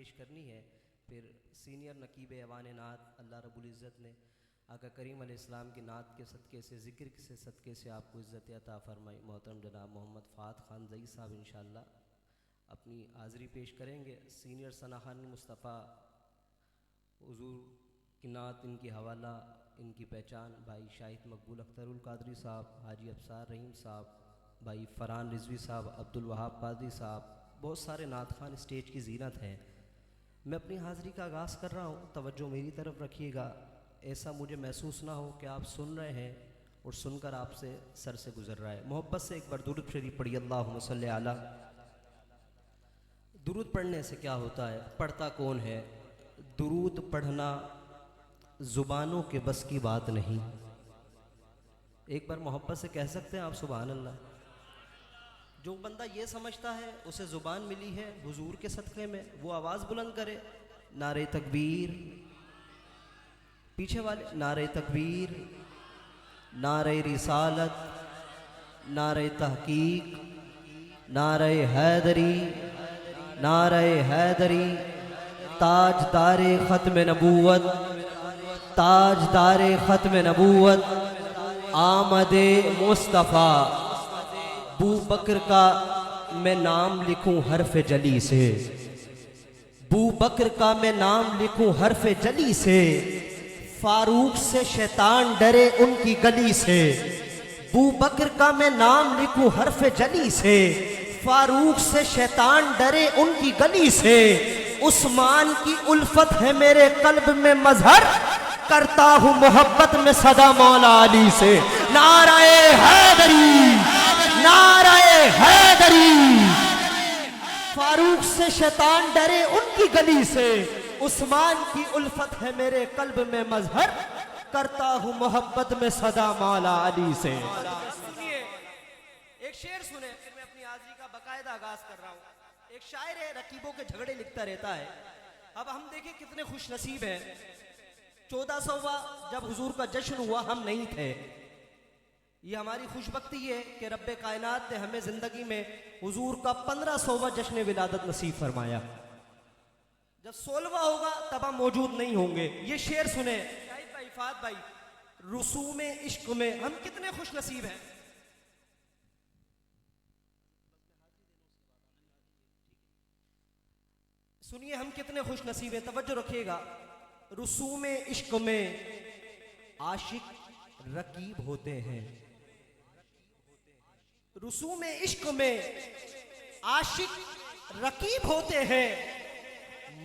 पेश करनी है। फिर सीनियर नकीब ऐवान नात अल्लाह रब्बुल इज़्ज़त ने आका करीम अलैहिस्सलाम की नात के सदक़े से, ज़िक्र के सदक़े से आपको इज़्ज़त अता फ़रमाई। मोहतरम जनाब मोहम्मद फ़ात ख़ान ज़ई साहब इंशाअल्लाह अपनी हाज़री पेश करेंगे। सीनियर सना खान मुस्तफ़ा हुज़ूर की नात, इनकी हवाला, इनकी पहचान भाई शाहिद मकबूल अख्तरुल कादरी साहब, हाजी अफसार रहीम साहब, भाई फ़रहान रिजवी साहब, अब्दुल वहाब कादरी साहब, बहुत सारे नात खान स्टेज की ज़ीनत हैं। मैं अपनी हाज़री का आगाज़ कर रहा हूँ, तवज्जो मेरी तरफ रखिएगा। ऐसा मुझे महसूस ना हो कि आप सुन रहे हैं और सुनकर आपसे सर से गुज़र रहा है। मोहब्बत से एक बार दुरूद शरीफ पढ़िए, अल्लाहुम्मा सल्ली अला। दुरूद पढ़ने से क्या होता है, पढ़ता कौन है? दुरूद पढ़ना ज़ुबानों के बस की बात नहीं। एक बार मोहब्बत से कह सकते हैं आप सुभान अल्लाह? जो बंदा ये समझता है उसे ज़ुबान मिली है हुजूर के सदक़े में, वो आवाज़ बुलंद करे, नारे तकबीर। पीछे वाले नारे तकबीर, नारे रिसालत, नारे तहकीक, नारे हैदरी, नारे हैदरी, ताजदारे ख़त्म नबूवत, ताजदारे ख़त्म नबूवत, आमदे मुस्तफ़ा। बू बकर का मैं नाम लिखूं हरफ जली से, बू बकर का मैं नाम लिखूं हरफ जली से, फारूक से शैतान डरे उनकी गली से। बू बकर का मैं नाम लिखूं हरफ जली से, फारूक से शैतान डरे उनकी गली से। उस्मान की उल्फत है मेरे कल्ब में मजहर, करता हूँ मोहब्बत में सदा मौला अली से। नाराए हैदरी, नाराए हैदरी। फारूक से शैतान डरे उनकी गली से, उस्मान की उल्फत है मेरे कल्ब में मजहर, करता हूँ मोहब्बत में सदा मौला अली से। सुनिए एक शेर सुने, फिर मैं अपनी हाज़री का बाकायदा आगाज कर रहा हूँ। एक शायर है, रकीबों के झगड़े लिखता रहता है। अब हम देखें कितने खुश नसीब हैं। 1400वां जब हुजूर का जश्न हुआ हम नहीं थे। ये हमारी खुशबख्ती है कि रब्बे कायनात ने हमें जिंदगी में हुजूर का 1500वां जश्न विलादत नसीब फरमाया। जब 16वां होगा तब हम मौजूद नहीं होंगे। ये शेर सुने भाई फात भाई, रुसूम इश्क में हम कितने खुश नसीब हैं। सुनिए हम कितने खुश नसीब हैं, तवज्जो रखिएगा। रुसूम इश्क में आशिक रकीब होते हैं, रुसूम इश्क में आशिक रकीब होते हैं,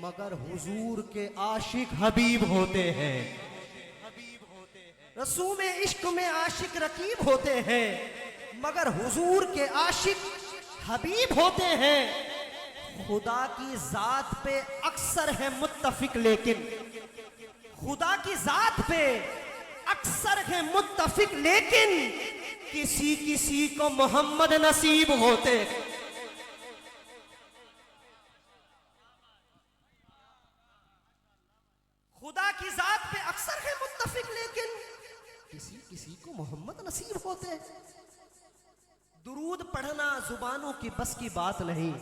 मगर हुजूर के आशिक हबीब होते हैं। रसूम इश्क में आशिक रकीब होते हैं, मगर हुजूर के आशिक हबीब होते हैं। खुदा की जात पे अक्सर है मुत्तफिक, लेकिन खुदा की जात पे अक्सर है मुत्तफिक, लेकिन किसी किसी को मोहम्मद नसीब होते। खुदा की जात पे अक्सर है मुत्तफिक, लेकिन किसी किसी को मोहम्मद नसीब होते। दुरूद पढ़ना जुबानों की बस की बात नहीं,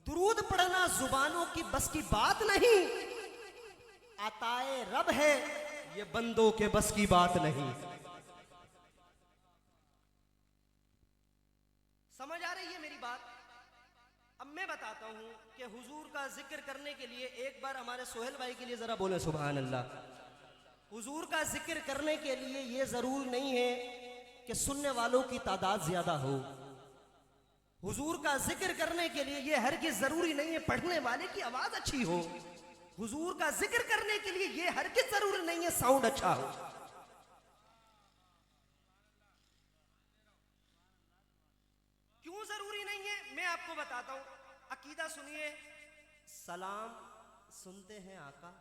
दुरूद पढ़ना जुबानों की बस की बात नहीं। अताए रब है ये बंदों के बस की बात नहीं। समझ आ रही है मेरी बात? अब मैं बताता हूं कि हुजूर का जिक्र करने के लिए एक बार हमारे सोहेल भाई के लिए जरा बोले सुभान अल्लाह। हुजूर का जिक्र करने के लिए ये जरूर नहीं है कि सुनने वालों की तादाद ज्यादा हो। हुजूर का जिक्र करने के लिए ये हरगिज़ जरूरी नहीं है पढ़ने वाले की आवाज अच्छी हो। हुजूर का जिक्र करने के लिए ये हरगिज़ जरूरी नहीं है साउंड अच्छा हो। क्यों जरूरी नहीं है मैं आपको बताता हूं। अकीदा सुनिए, सलाम सुनते हैं आका,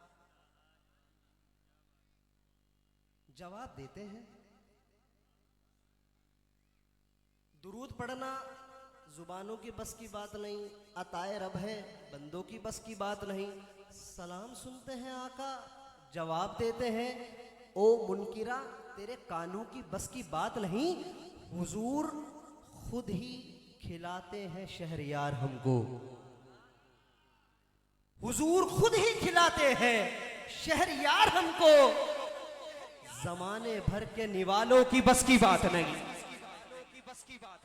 जवाब देते हैं। दुरूद पढ़ना जुबानों की बस की बात नहीं, अताए रब है बंदों की बस की बात नहीं। सलाम सुनते हैं आका, जवाब देते हैं। ओ मुनकिरा तेरे कानों की बस की बात नहीं, हुजूर खुद ही खिलाते हैं शहरयार हमको। हुजूर खुद ही खिलाते हैं शहरयार हमको, जमाने भर के निवालों की बस की बात नहीं।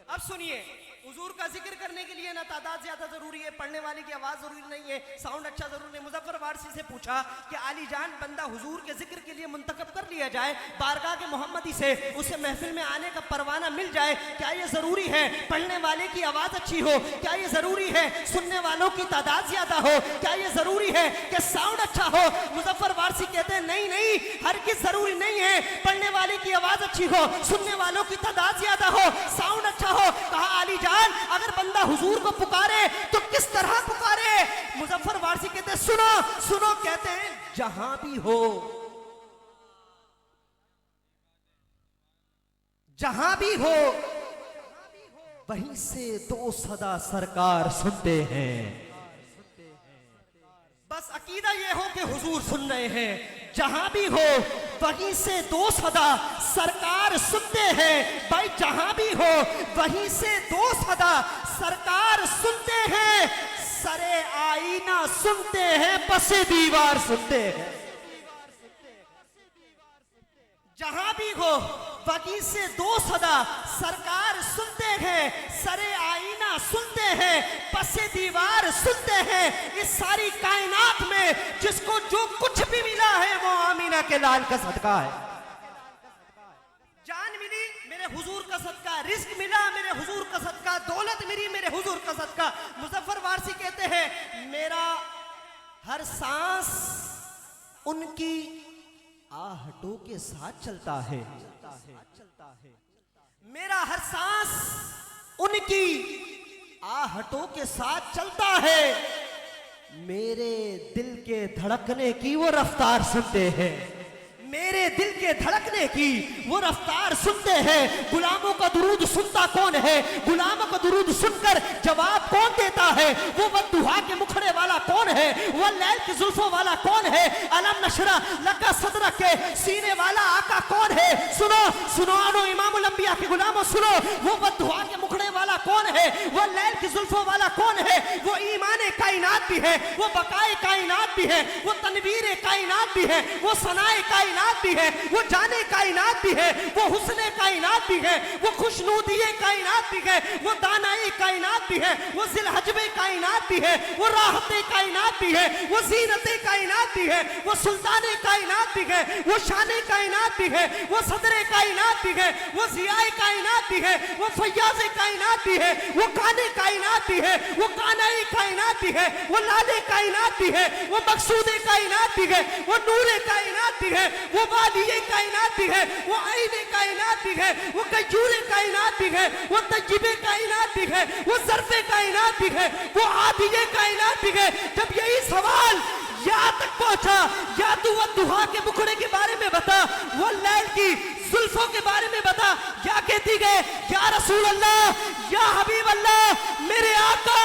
अब सुनिए, हुजूर का जिक्र करने के लिए ना तादाद ज्यादा जरूरी है, पढ़ने वाले की आवाज जरूरी नहीं है, साउंड अच्छा जरूरी नहीं। मुजफ्फर वारसी से पूछा कि आली जान बंदा हुजूर के जिक्र के लिए मुंतखब कर लिया जाए बारगाह के मोहम्मदी से, उसे महफिल में आने का परवाना मिल जाए, क्या ये जरूरी है पढ़ने वाले की आवाज अच्छी हो? क्या ये जरूरी है सुनने वालों की तादाद ज्यादा हो? क्या ये जरूरी है कि साउंड अच्छा हो? मुजफ्फर वारसी कहते हैं नहीं नहीं, हर किस जरूरी नहीं है पढ़ने वाले की आवाज अच्छी हो, सुनने वालों की तादाद ज्यादा हो, साउंड अच्छा हो। कहा आली जान अगर बंदा हुजूर को पुकारे तो किस तरह पुकारे? मुजफ्फर वारसी कहते हैं सुनो सुनो, कहते हैं जहां भी हो, जहां भी हो वहीं से दो सदा सरकार सुनते हैं। बस अकीदा ये हो कि हुजूर सुन रहे हैं, जहां भी हो वहीं से दो सदा सरकार सुनते हैं। भाई जहां भी हो वहीं से दो सदा सरकार सुनते हैं, सरे आईना सुनते हैं, पसे दीवार सुनते हैं। जहां भी हो वहीं से दो सदा सरकार सुनते हैं, सरे आईना सुनते हैं, पसे दीवार सुनते हैं। इस सारी कायनात में जिसको जो कुछ भी मिला है वो आमीना के लाल का सदका है। जान मिली मेरे हुजूर का सदका, रिस्क मिला मेरे हुजूर का सदका, दौलत मिली मेरे हुजूर का सदका। मुजफ्फर वारसी कहते हैं मेरा हर सांस उनकी आहटों के साथ चलता है, मेरा हर सांस उनकी आहटों के साथ चलता है, मेरे दिल के धड़कने की वो रफ्तार सुनते हैं, मेरे दिल के धड़कने की वो रफ्तार सुनते हैं। गुलामों का दुरूद सुनता कौन है? गुलामों का दुरूद सुनकर जवाब कौन देता है? वो वद्दुहा के मुखड़े वाला कौन है? वो लैल की जुल्फों वाला कौन है? अलम नशरा लका सदरा के सीने वाला आका कौन है? सुनो सुनो आनो इमामुल अंबिया के गुलामों सुनो, वो वद्दुहा के मुखड़े वाला कौन है? वो लैल की जुल्फों वाला कौन है? वो ईमान कायनात भी है, वो बकाए कायनात भी है, वो तनवीर कायनात भी है, वो सनाए कायनात भी है, वो जाने कायनात भी है, वो हुस्ने कायनात भी है, वो खुशनूदिये कायनात भी है, वो दानाए कायनात भी है, वो जिलहजबे कायनात भी है, वो राहते कायनात भी है, वो जीनते कायनात भी है, वो सुल्ताने कायनात भी है, वो शाने कायनात भी है, वो सदरे कायनात भी है, वो जियाए कायनात भी है, वो फैयाज़े कायनात भी है, वो काने कायनात भी है, वो कानाए कायनात भी है, वो लाले कायनात भी है, वो मकसूदे कायनात भी है, वो नूरे कायनात भी है, वो वालिये कायनात भी है, वो आईने कायनात भी है, वो कजूरे कायनात भी है, वो तज्जिबे कायनात भी है, वो ज़र्फ़े कायनात भी है, वो आदिये कायनात भी है। जब यही सवाल यहाँ तक पहुंचा, या तू वो दुहा के मुखड़े के बारे में बता, वो लैल की जुल्फों के बारे में बता, क्या कहती गए? या रसूल अल्लाह, या हबीब अल्लाह, मेरे आका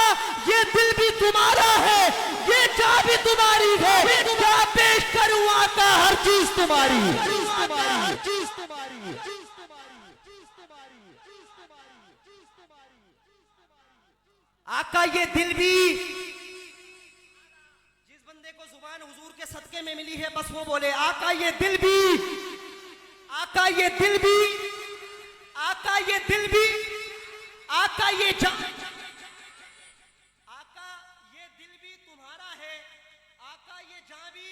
ये दिल भी तुम्हारा है, ये जान भी तुम्हारी है, क्या पेश करूं आका हर चीज तुम्हारी, हर चीज तुम्हारी। आका ये दिल भी, जिस बंदे को जुबान हुजूर के सदके में मिली है बस वो बोले आका ये दिल भी, आका ये दिल भी, आका ये दिल भी, आका ये जान, आका ये दिल भी तुम्हारा है, आका ये जान भी।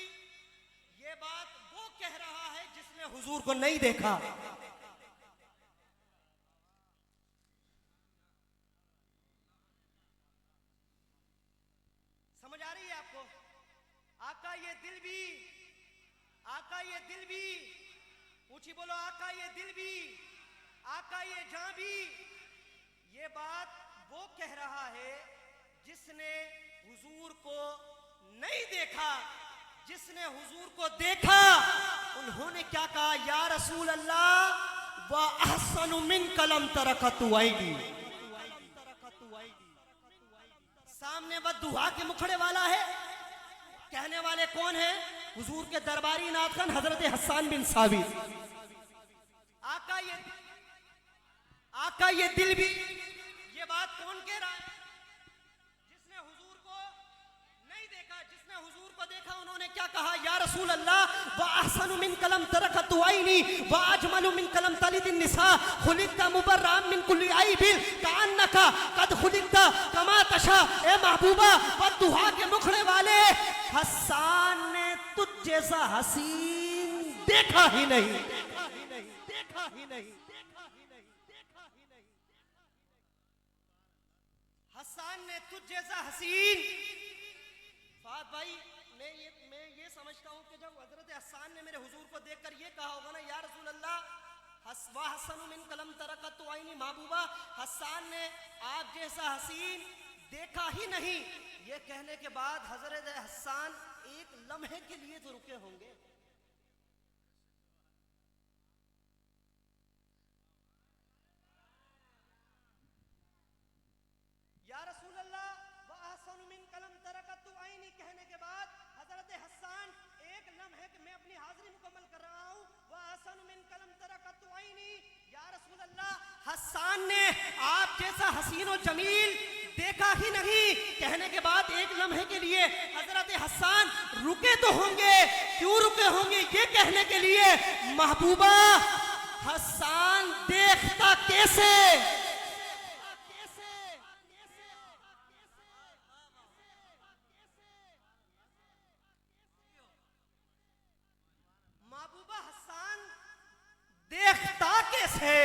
ये बात वो कह रहा है जिसने हुजूर को नहीं देखा। समझ आ रही है आपको? आका ये दिल भी, आका ये दिल भी, ऊंची बोलो आका ये दिल भी, आका ये जान भी। ये बात वो कह रहा है जिसने हुजूर को नहीं देखा। जिसने हुजूर को देखा उन्होंने क्या कहा? या रसूल अल्लाह व अहसनु मिन कलम तरकतु ऐदी। सामने वह दुहा के मुखड़े वाला है, कहने वाले कौन है? हुजूर के दरबारी नाथन हजरत हसन बिन साबित। आका ये दिल भी, ये बात कौन कह रहा है? जिसने हुजूर को नहीं देखा, जिसने कहा या रसूल अल्लाह व अहसनु मिन कलम तरकत आईनी व अजमलु मिन कलम तलिद निसा खुलिकता मुबर्राम मिन कुल्ली आइबिल कान्नका कद खुलिकता कमा तशा। ए महबूबा व दुहा के मुखड़े वाले, हसन ने तुझ जैसा हसीन देखा ही नहीं, देखा ही नहीं। हसन ने तुझ जैसा हसीन। फात भाई मैं ये समझता हूं कि जब हजरत हसन ने मेरे हुजूर को देखकर ये कहा होगा ना या रसूल अल्लाह हसवा हसन मिन कलम तरकत आईनी, महबूबा हसन ने आप जैसा हसीन देखा ही नहीं, ये कहने के बाद हजरत हसन एक लम्हे के लिए तो रुके होंगे। या रसूल अल्लाह व अहसन मिन कलम तरकत आईनी कहने के बाद हजरत हसन एक लम्हे में अपनी हाजिरी मुकम्मल कर रहा हूं, व अहसन मिन कलम तरकत आईनी। या रसूल अल्लाह हसन ने आप जैसा हसीन और जमील देखा ही नहीं कहने के बाद एक लम्हे के लिए हजरत हसन रुके तो होंगे, क्यों रुके होंगे ये कहने के लिए महबूबा हसन देखता कैसे, महबूबा हसन देखता कैसे,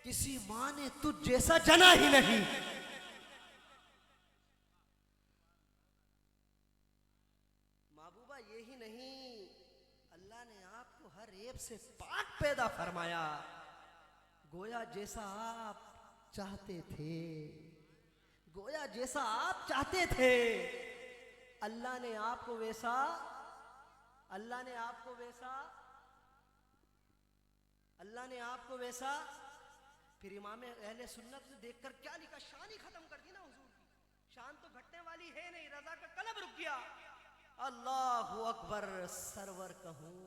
किसी मां ने तुझ जैसा जना ही नहीं। महबूबा यही नहीं, अल्लाह ने आपको हर ऐब से पाक पैदा फरमाया, गोया जैसा आप चाहते थे, गोया जैसा आप चाहते थे अल्लाह ने आपको वैसा, अल्लाह ने आपको वैसा, अल्लाह ने आपको वैसा। फिर इमाम अहले सुन्नत ने देखकर क्या लिखा, शान ही खत्म कर दी ना हुजूर की, शान तो घटने वाली है नहीं, रजा का कलब रुक गया। अल्लाहु अकबर, सरवर कहूं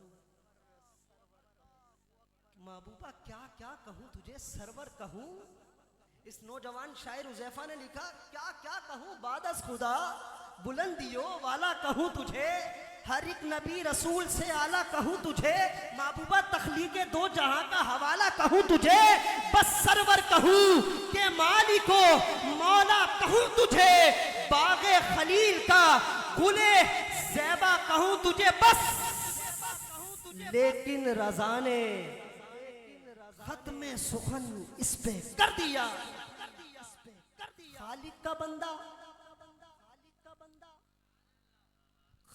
महबूबा क्या क्या कहूं तुझे, सरवर कहूं। इस नौजवान शायर हुज़ैफा ने लिखा क्या क्या कहूं बादस खुदा, बुलंदियों वाला कहूं तुझे, हर एक नबी रसूल से आला कहूं तुझे, महबूबा तख्लीके दो जहां का हवाला कहूं तुझे, बस सरवर कहूं के मालिको मौला कहूं तुझे, बागे खलील का गुले ज़ैबा कहूं तुझे बस। लेकिन रज़ा ने खत्म सुखन इस पे कर दिया, खालिक का बंदा,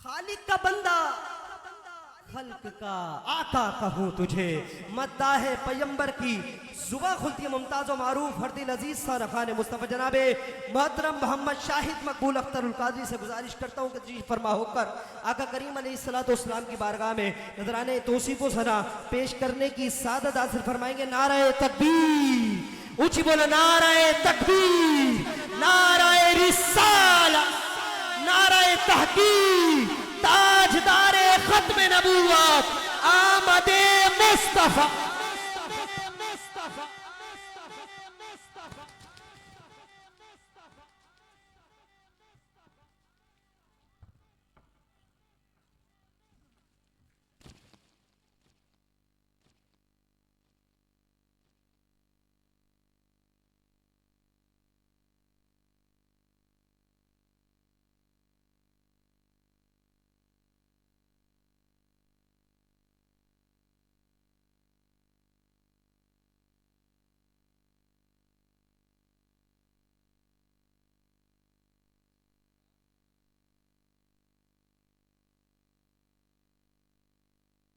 खालिक का बंदा, खल्क का आका कहूं तुझे, मद्दाह पैगंबर की जुबा खुलती है मुमताज़ और मारूफ हरदिल अजीज सारखान मुस्तफ़ा जनाबे मोहतरम मोहम्मद शाहिद मकबूल अख्तर काजी से गुजारिश करता हूँ कि तशरीफ फरमा होकर आका करीम अलैहिस्सलाम की बारगाह में नजराने तौसीफ व सना पेश करने की सादत हासिल फरमाएंगे। नाराए तकबीर, ऊंची बोलो नाराए तकबीर, नाराए रिसाला, नाराए तहकीक, ताजदारे खत्म नबूवत आमदे मुस्तफा।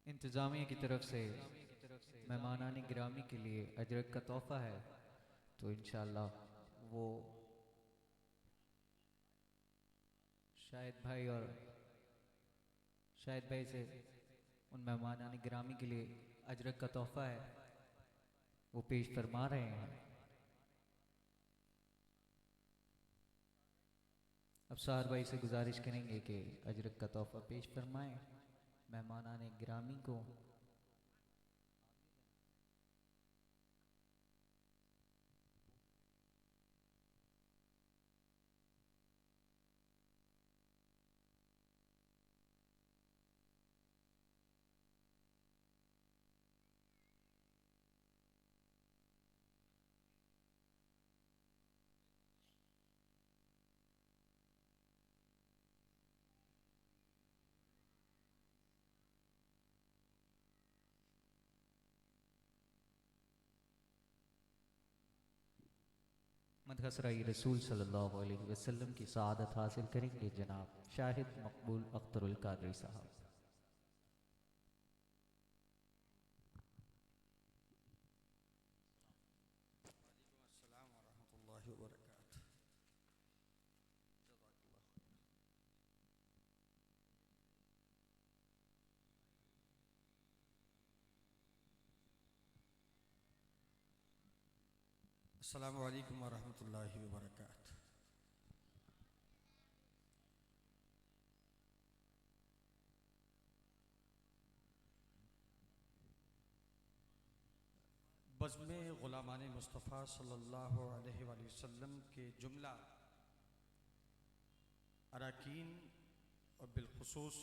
इंतज़ामिया की तरफ से मेहमानान गिरामी के लिए अजरक का तोहफ़ा है, तो इंशाअल्लाह वो शाहिद भाई से उन मेहमानान गिरामी के लिए अजरक का तोहफ़ा है वो पेश फरमा रहे हैं। अब सार भाई से गुजारिश करेंगे कि अजरक का तोहफ़ा पेश फरमाएं मेहमानान गिरामी को। मदहसराई रसूल सल्लल्लाहु अलैहि वसल्लम की सआदत हासिल करेंगे जनाब शाहिद मकबूल अख्तरुल कादरी साहब। अस्सलाम वरहमतुल्लाहि वबरकातुह। अस्सलामु अलैकुम वरहमतुल्लाहि वबरकातुह। बज़्म ग़ुलामान मुस्तफ़ा सल्लल्लाहु अलैहि वसल्लम के जुमला अरकान और बिलखुसूस